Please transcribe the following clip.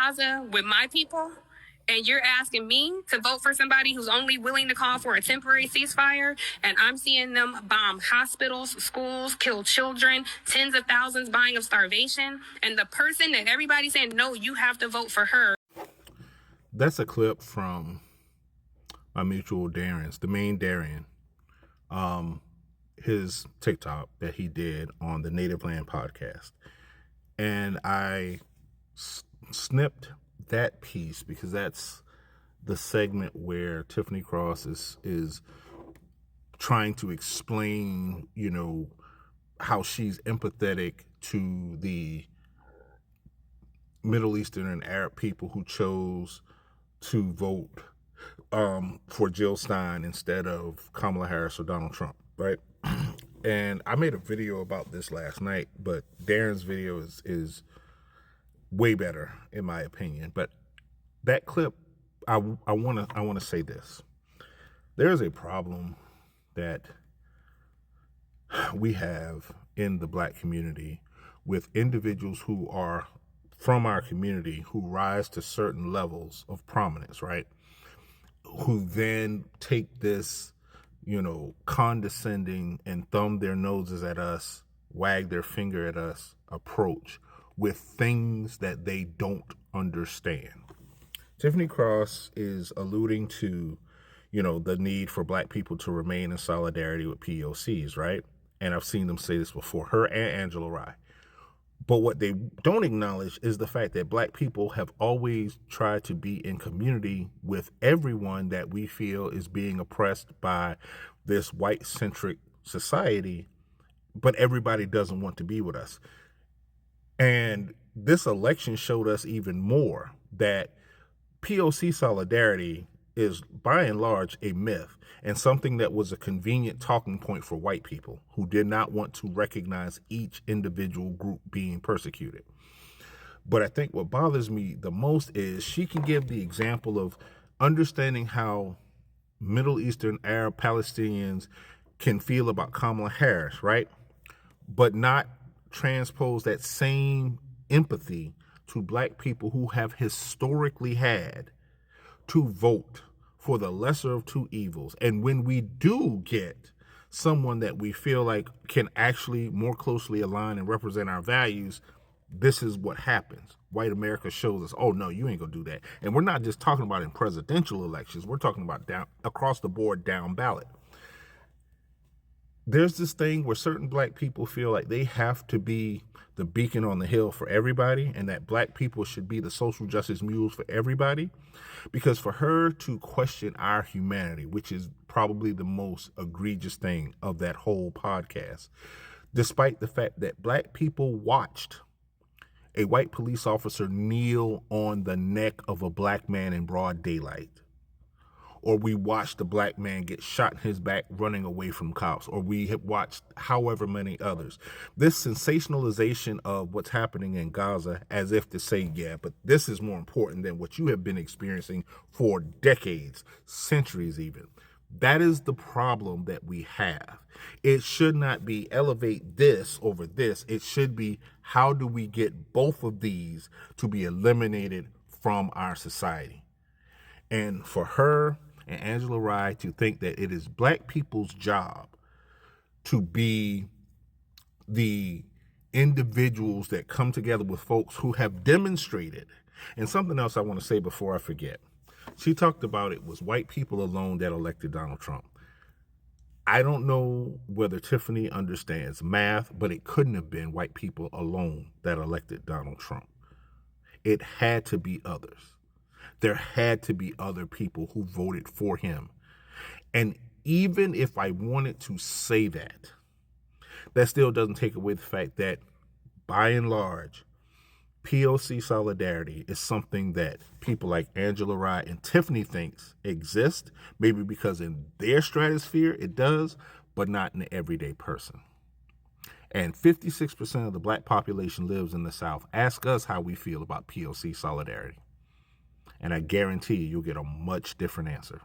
Gaza with my people, and you're asking me to vote for somebody who's only willing to call for a temporary ceasefire, and I'm seeing them bomb hospitals, schools, kill children, tens of thousands dying of starvation, and the person that everybody's saying, no, you have to vote for her. That's a clip from my mutual Darren's, the main Darren, his TikTok that he did on the Native Land podcast. And I snipped that piece because that's the segment where Tiffany Cross is trying to explain, how she's empathetic to the Middle Eastern and Arab people who chose to vote for Jill Stein instead of Kamala Harris or Donald Trump, right? And I made a video about this last night, but Darren's video is way better in my opinion. But that clip, I want to say this. There is a problem that we have in the Black community with individuals who are from our community who rise to certain levels of prominence, right? Who then take this, condescending and thumb their noses at us, wag their finger at us approach with things that they don't understand. Tiffany Cross is alluding to, the need for Black people to remain in solidarity with POCs, right? And I've seen them say this before, her and Angela Rye. But what they don't acknowledge is the fact that Black people have always tried to be in community with everyone that we feel is being oppressed by this white-centric society, but everybody doesn't want to be with us. And this election showed us even more that POC solidarity is by and large a myth and something that was a convenient talking point for white people who did not want to recognize each individual group being persecuted. But I think what bothers me the most is she can give the example of understanding how Middle Eastern Arab Palestinians can feel about Kamala Harris, right? But not transpose that same empathy to Black people who have historically had to vote for the lesser of two evils. And when we do get someone that we feel like can actually more closely align and represent our values, this is what happens. White America shows us, oh no, you ain't gonna do that. And we're not just talking about in presidential elections, we're talking about down across the board, down ballot. There's this thing where certain Black people feel like they have to be the beacon on the hill for everybody and that Black people should be the social justice mules for everybody. Because for her to question our humanity, which is probably the most egregious thing of that whole podcast, despite the fact that Black people watched a white police officer kneel on the neck of a Black man in broad daylight, or we watched a Black man get shot in his back running away from cops, or we have watched however many others. This sensationalization of what's happening in Gaza as if to say, yeah, but this is more important than what you have been experiencing for decades, centuries even. That is the problem that we have. It should not be elevate this over this. It should be how do we get both of these to be eliminated from our society? And for her and Angela Rye to think that it is Black people's job to be the individuals that come together with folks who have demonstrated. And something else I want to say before I forget. She talked about it was white people alone that elected Donald Trump. I don't know whether Tiffany understands math, but it couldn't have been white people alone that elected Donald Trump. It had to be others. There had to be other people who voted for him. And even if I wanted to say that, that still doesn't take away the fact that, by and large, POC solidarity is something that people like Angela Rye and Tiffany thinks exist, maybe because in their stratosphere it does, but not in the everyday person. And 56% of the Black population lives in the South. Ask us how we feel about POC solidarity. And I guarantee you'll get a much different answer.